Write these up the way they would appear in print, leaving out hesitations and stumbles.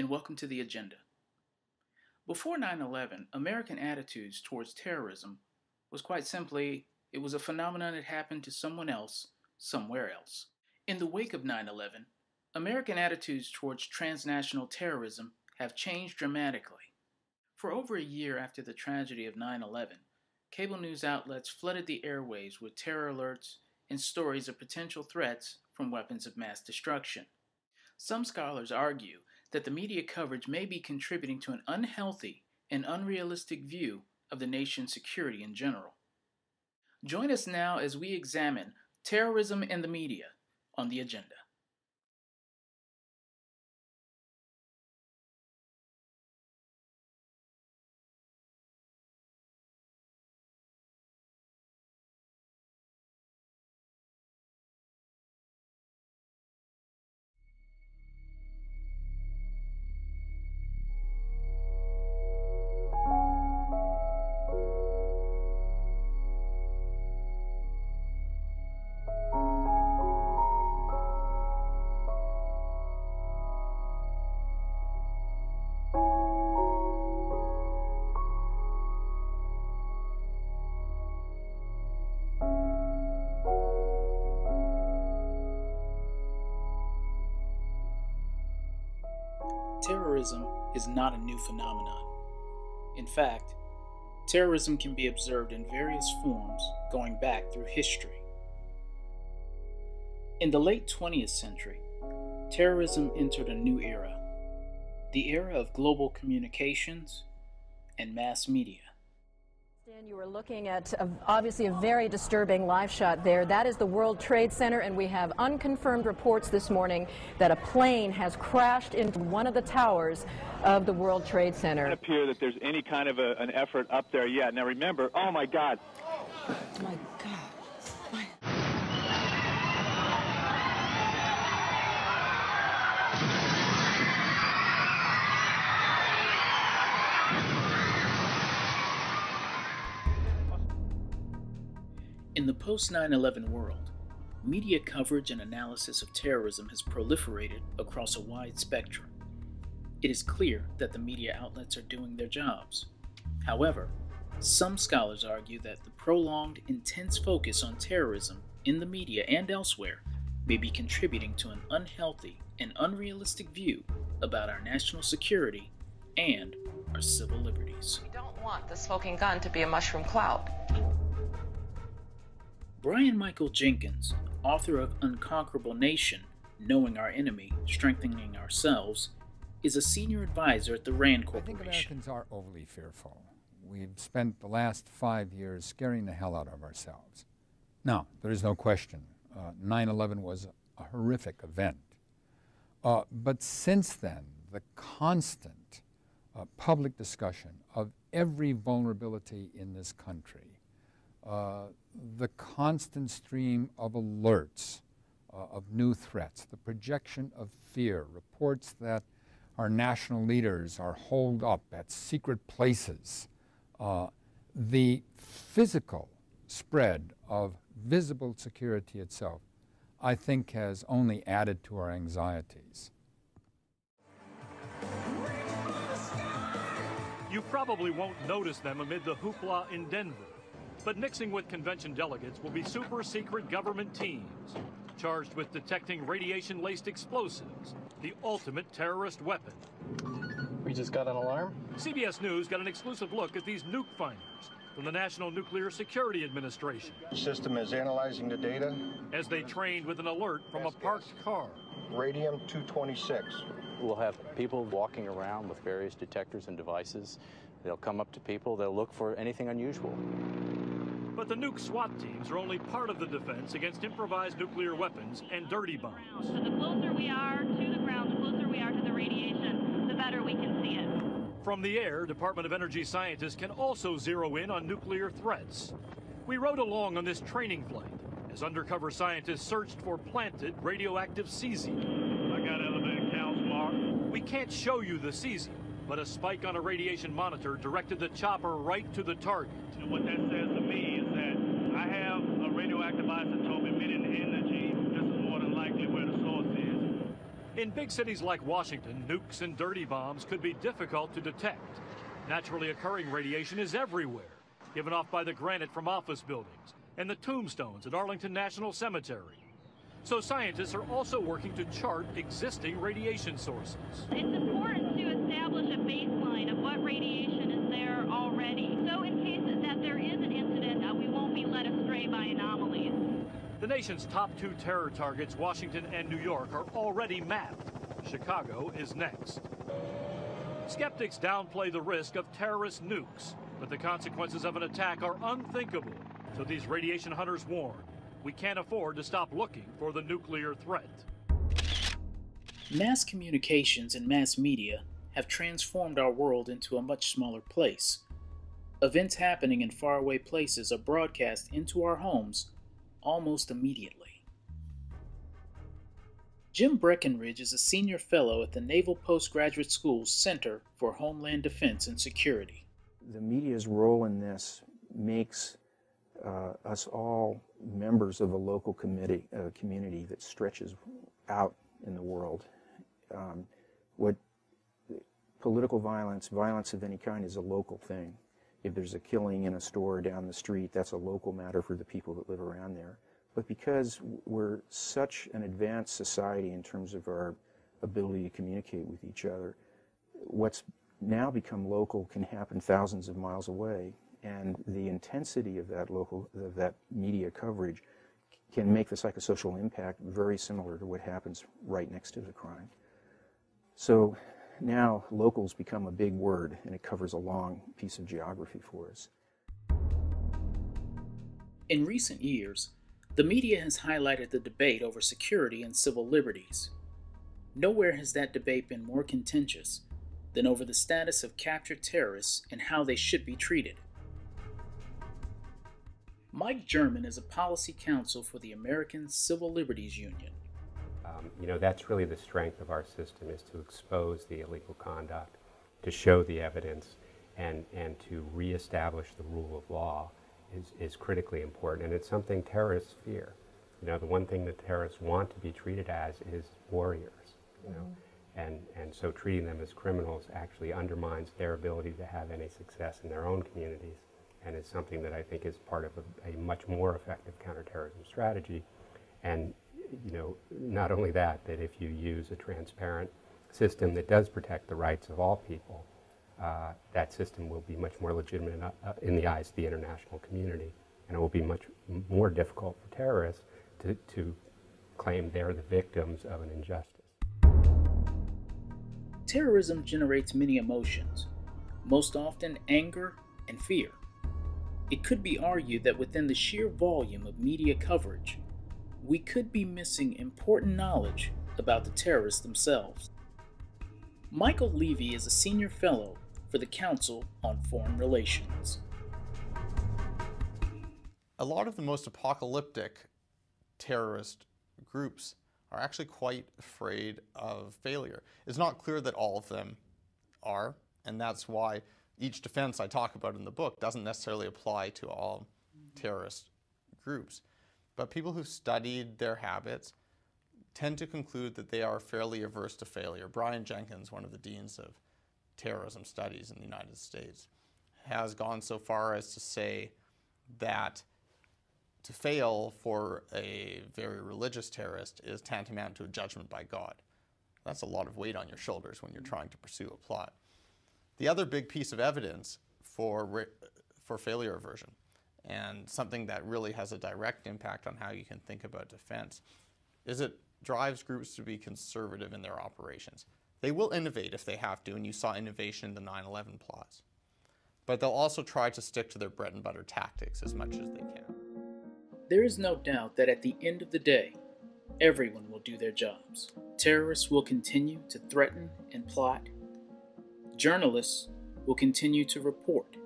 and welcome to The Agenda. Before 9/11, American attitudes towards terrorism was quite simply, it was a phenomenon that happened to someone else, somewhere else. In the wake of 9/11, American attitudes towards transnational terrorism have changed dramatically. For over a year after the tragedy of 9/11, cable news outlets flooded the airwaves with terror alerts and stories of potential threats from weapons of mass destruction. Some scholars argue that the media coverage may be contributing to an unhealthy and unrealistic view of the nation's security in general. Join us now as we examine terrorism and the media on The Agenda. Terrorism is not a new phenomenon. In fact, terrorism can be observed in various forms going back through history. In the late 20th century, terrorism entered a new era, the era of global communications and mass media. Dan, you were looking at obviously a very disturbing live shot there. That is the World Trade Center, and we have unconfirmed reports this morning that a plane has crashed into one of the towers of the World Trade Center. It doesn't appear that there's any kind of an effort up there yet. Now remember, oh my God. Oh my God. In the post-9/11 world, media coverage and analysis of terrorism has proliferated across a wide spectrum. It is clear that the media outlets are doing their jobs. However, some scholars argue that the prolonged, intense focus on terrorism in the media and elsewhere may be contributing to an unhealthy and unrealistic view about our national security and our civil liberties. We don't want the smoking gun to be a mushroom cloud. Brian Michael Jenkins, author of Unconquerable Nation, Knowing Our Enemy, Strengthening Ourselves, is a senior advisor at the RAND Corporation. I think Americans are overly fearful. We've spent the last 5 years scaring the hell out of ourselves. Now, there is no question, 9/11 was a horrific event. But since then, the constant public discussion of every vulnerability in this country, the constant stream of alerts of new threats, the projection of fear, reports that our national leaders are holed up at secret places, the physical spread of visible security itself, I think has only added to our anxieties. You probably won't notice them amid the hoopla in Denver. But mixing with convention delegates will be super-secret government teams charged with detecting radiation-laced explosives, the ultimate terrorist weapon. We just got an alarm? CBS News got an exclusive look at these nuke finders from the National Nuclear Security Administration. The system is analyzing the data. As they trained with an alert from a parked car. Radium-226. We'll have people walking around with various detectors and devices. They'll come up to people, they'll look for anything unusual. But the nuke SWAT teams are only part of the defense against improvised nuclear weapons and dirty bombs. So the closer we are to the ground, the closer we are to the radiation, the better we can see it. From the air, Department of Energy scientists can also zero in on nuclear threats. We rode along on this training flight as undercover scientists searched for planted radioactive cesium. I got elevated counts, Mark. We can't show you the cesium, but a spike on a radiation monitor directed the chopper right to the target. And what that says to me is that I have a radioactive isotope emitting energy. This is more than likely where the source is. In big cities like Washington, nukes and dirty bombs could be difficult to detect. Naturally occurring radiation is everywhere, given off by the granite from office buildings and the tombstones at Arlington National Cemetery. So scientists are also working to chart existing radiation sources. It's important to establish a baseline of what radiation is there already. So in case that there is an incident, we won't be led astray by anomalies. The nation's top two terror targets, Washington and New York, are already mapped. Chicago is next. Skeptics downplay the risk of terrorist nukes, but the consequences of an attack are unthinkable. So these radiation hunters warn, we can't afford to stop looking for the nuclear threat. Mass communications and mass media have transformed our world into a much smaller place. Events happening in faraway places are broadcast into our homes almost immediately. Jim Breckenridge is a senior fellow at the Naval Postgraduate School's Center for Homeland Defense and Security. The media's role in this makes us all members of a local community that stretches out in the world. What political violence of any kind is a local thing. If there's a killing in a store down the street, that's a local matter for the people that live around there. But because we're such an advanced society in terms of our ability to communicate with each other, what's now become local can happen thousands of miles away. And the intensity of that media coverage can make the psychosocial impact very similar to what happens right next to the crime. So now locals become a big word, and it covers a long piece of geography for us. In recent years, the media has highlighted the debate over security and civil liberties. Nowhere has that debate been more contentious than over the status of captured terrorists and how they should be treated. Mike German is a policy counsel for the American Civil Liberties Union. That's really the strength of our system, is to expose the illegal conduct, to show the evidence, and to reestablish the rule of law is critically important. And it's something terrorists fear. The one thing that terrorists want to be treated as is warriors, and so treating them as criminals actually undermines their ability to have any success in their own communities, and is something that I think is part of a much more effective counterterrorism strategy. And not only that if you use a transparent system that does protect the rights of all people, that system will be much more legitimate in the eyes of the international community, and it will be much more difficult for terrorists to claim they're the victims of an injustice. Terrorism generates many emotions, most often anger and fear. It could be argued that within the sheer volume of media coverage, we could be missing important knowledge about the terrorists themselves. Michael Levy is a senior fellow for the Council on Foreign Relations. A lot of the most apocalyptic terrorist groups are actually quite afraid of failure. It's not clear that all of them are, and that's why each defense I talk about in the book doesn't necessarily apply to all terrorist groups. But people who've studied their habits tend to conclude that they are fairly averse to failure. Brian Jenkins, one of the deans of terrorism studies in the United States, has gone so far as to say that to fail for a very religious terrorist is tantamount to a judgment by God. That's a lot of weight on your shoulders when you're trying to pursue a plot. The other big piece of evidence for failure aversion, and something that really has a direct impact on how you can think about defense, is it drives groups to be conservative in their operations. They will innovate if they have to, and you saw innovation in the 9/11 plots. But they'll also try to stick to their bread and butter tactics as much as they can. There is no doubt that at the end of the day, everyone will do their jobs. Terrorists will continue to threaten and plot. Journalists will continue to report.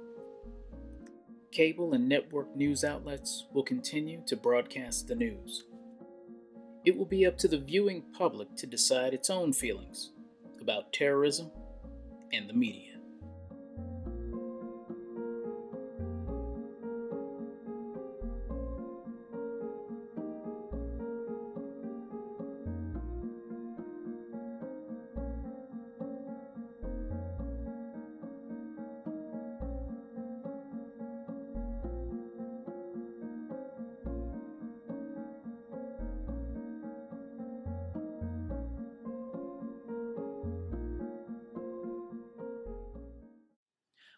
Cable and network news outlets will continue to broadcast the news. It will be up to the viewing public to decide its own feelings about terrorism and the media.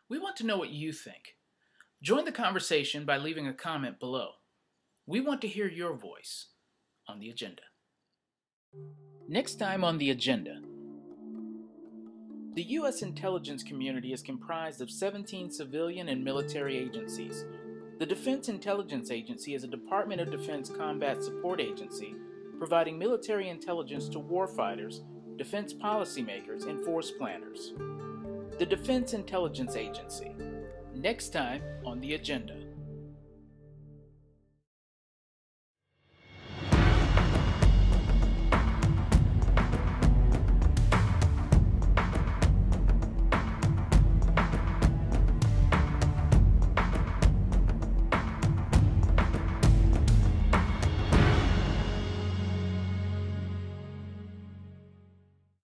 We want to know what you think. Join the conversation by leaving a comment below. We want to hear your voice on the agenda. Next time on the agenda, the U.S. intelligence community is comprised of 17 civilian and military agencies. The Defense Intelligence Agency is a Department of Defense combat support agency providing military intelligence to warfighters, defense policymakers, and force planners. The Defense Intelligence Agency. Next time on the agenda.